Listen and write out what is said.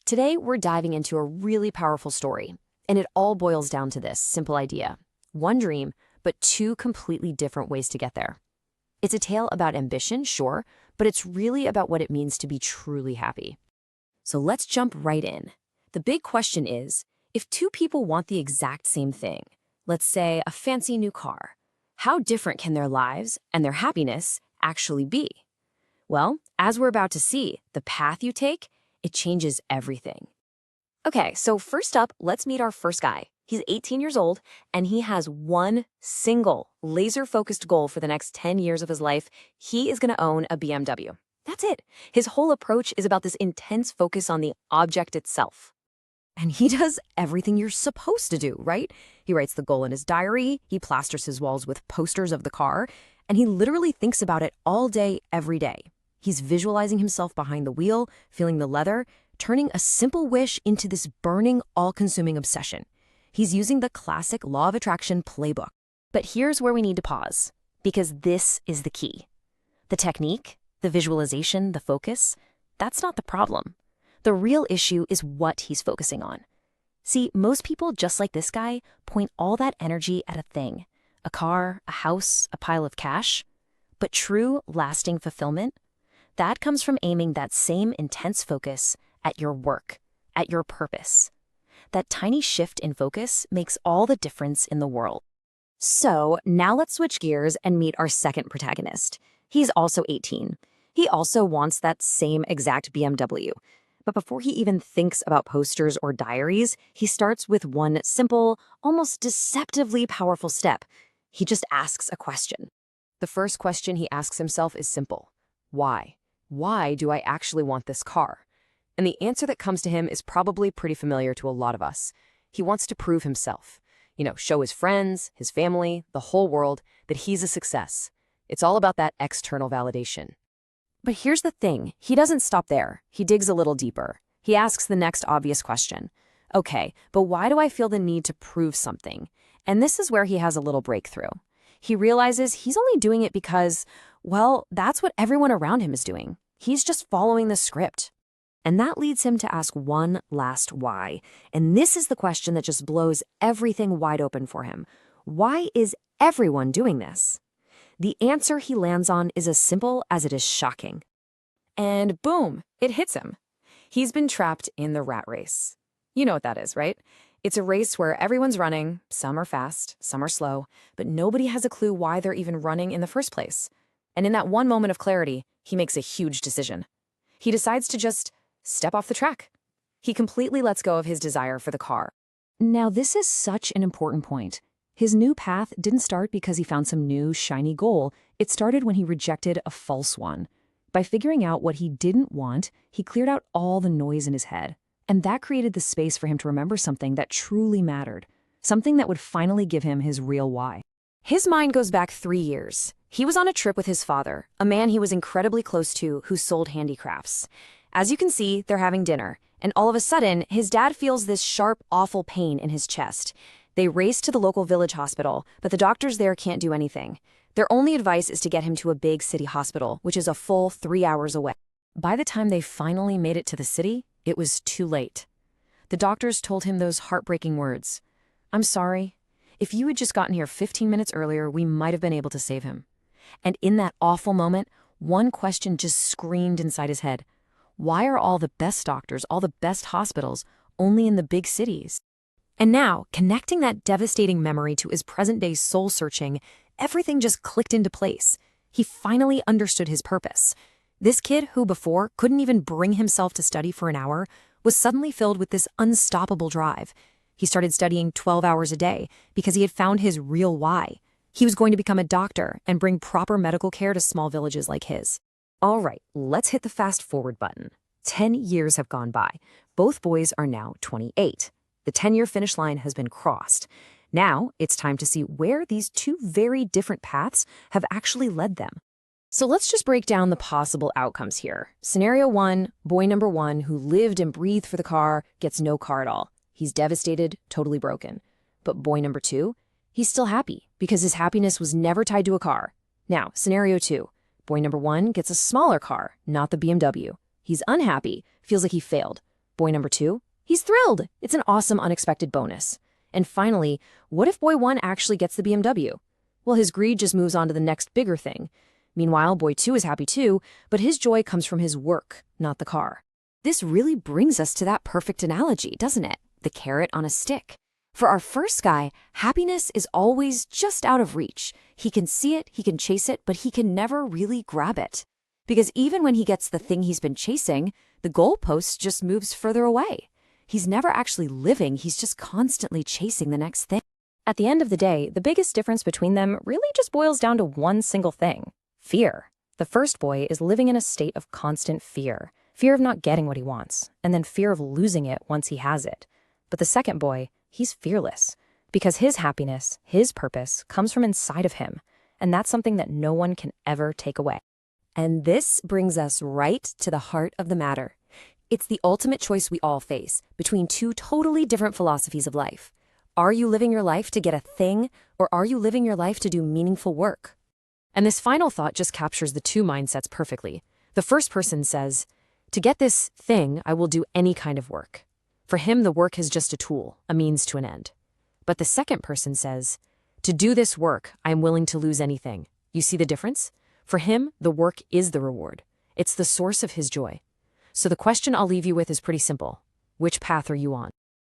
Today, we're diving into a really powerful story, and it all boils down to this simple idea. One dream, but two completely different ways to get there. It's a tale about ambition, sure, but it's really about what it means to be truly happy. So let's jump right in. The big question is, if two people want the exact same thing, let's say a fancy new car, how different can their lives and their happiness actually be? Well, as we're about to see, the path you take, it changes everything. Okay, so first up, let's meet our first guy. He's 18 years old, and he has one single laser-focused goal for the next 10 years of his life. He is going to own a BMW. That's it. His whole approach is about this intense focus on the object itself. And he does everything you're supposed to do, right? He writes the goal in his diary, he plasters his walls with posters of the car, and he literally thinks about it all day, every day. He's visualizing himself behind the wheel, feeling the leather, turning a simple wish into this burning, all-consuming obsession. He's using the classic law of attraction playbook. But here's where we need to pause, because this is the key. The technique, the visualization, the focus, that's not the problem. The real issue is what he's focusing on. See, most people, just like this guy, point all that energy at a thing, a car, a house, a pile of cash. But true, lasting fulfillment, that comes from aiming that same intense focus at your work, at your purpose. That tiny shift in focus makes all the difference in the world. So now let's switch gears and meet our second protagonist. He's also 18. He also wants that same exact BMW. But before he even thinks about posters or diaries, he starts with one simple, almost deceptively powerful step. He just asks a question. The first question he asks himself is simple. Why? Why do I actually want this car? And the answer that comes to him is probably pretty familiar to a lot of us. He wants to prove himself. Show his friends, his family, the whole world that he's a success. It's all about that external validation. But here's the thing, he doesn't stop there. He digs a little deeper. He asks the next obvious question. Okay, but why do I feel the need to prove something? And this is where he has a little breakthrough. He realizes he's only doing it because, well, that's what everyone around him is doing. He's just following the script. And that leads him to ask one last why. And this is the question that just blows everything wide open for him. Why is everyone doing this? The answer he lands on is as simple as it is shocking. And boom, it hits him. He's been trapped in the rat race. You know what that is, right? It's a race where everyone's running, some are fast, some are slow, but nobody has a clue why they're even running in the first place. And in that one moment of clarity, he makes a huge decision. He decides to just step off the track. He completely lets go of his desire for the car. Now, this is such an important point. His new path didn't start because he found some new, shiny goal. It started when he rejected a false one. By figuring out what he didn't want, he cleared out all the noise in his head. And that created the space for him to remember something that truly mattered, something that would finally give him his real why. His mind goes back 3 years. He was on a trip with his father, a man he was incredibly close to who sold handicrafts. As you can see, they're having dinner, and all of a sudden, his dad feels this sharp, awful pain in his chest. They race to the local village hospital, but the doctors there can't do anything. Their only advice is to get him to a big city hospital, which is a full 3 hours away. By the time they finally made it to the city, it was too late. The doctors told him those heartbreaking words. "I'm sorry. If you had just gotten here 15 minutes earlier, we might have been able to save him." And in that awful moment, one question just screamed inside his head. Why are all the best doctors, all the best hospitals, only in the big cities? And now, connecting that devastating memory to his present-day soul-searching, everything just clicked into place. He finally understood his purpose. This kid, who before couldn't even bring himself to study for an hour, was suddenly filled with this unstoppable drive. He started studying 12 hours a day because he had found his real why. He was going to become a doctor and bring proper medical care to small villages like his. All right, let's hit the fast-forward button. 10 years have gone by. Both boys are now 28. The 10-year finish line has been crossed. Now, it's time to see where these two very different paths have actually led them. So let's just break down the possible outcomes here. Scenario 1, boy number 1, who lived and breathed for the car, gets no car at all. He's devastated, totally broken. But boy number 2, he's still happy because his happiness was never tied to a car. Now, scenario 2, boy number 1 gets a smaller car, not the BMW. He's unhappy, feels like he failed. Boy number 2, he's thrilled. It's an awesome, unexpected bonus. And finally, what if boy 1 actually gets the BMW? Well, his greed just moves on to the next bigger thing. Meanwhile, boy 2 is happy too, but his joy comes from his work, not the car. This really brings us to that perfect analogy, doesn't it? The carrot on a stick. For our first guy, happiness is always just out of reach. He can see it, he can chase it, but he can never really grab it. Because even when he gets the thing he's been chasing, the goalpost just moves further away. He's never actually living, he's just constantly chasing the next thing. At the end of the day, the biggest difference between them really just boils down to one single thing: fear. The first boy is living in a state of constant fear. Fear of not getting what he wants, and then fear of losing it once he has it. But the second boy, he's fearless, because his happiness, his purpose, comes from inside of him, and that's something that no one can ever take away. And this brings us right to the heart of the matter. It's the ultimate choice we all face between two totally different philosophies of life. Are you living your life to get a thing, or are you living your life to do meaningful work? And this final thought just captures the two mindsets perfectly. The first person says, to get this thing, I will do any kind of work. For him, the work is just a tool, a means to an end. But the second person says, to do this work, I am willing to lose anything. You see the difference? For him, the work is the reward. It's the source of his joy. So the question I'll leave you with is pretty simple. Which path are you on?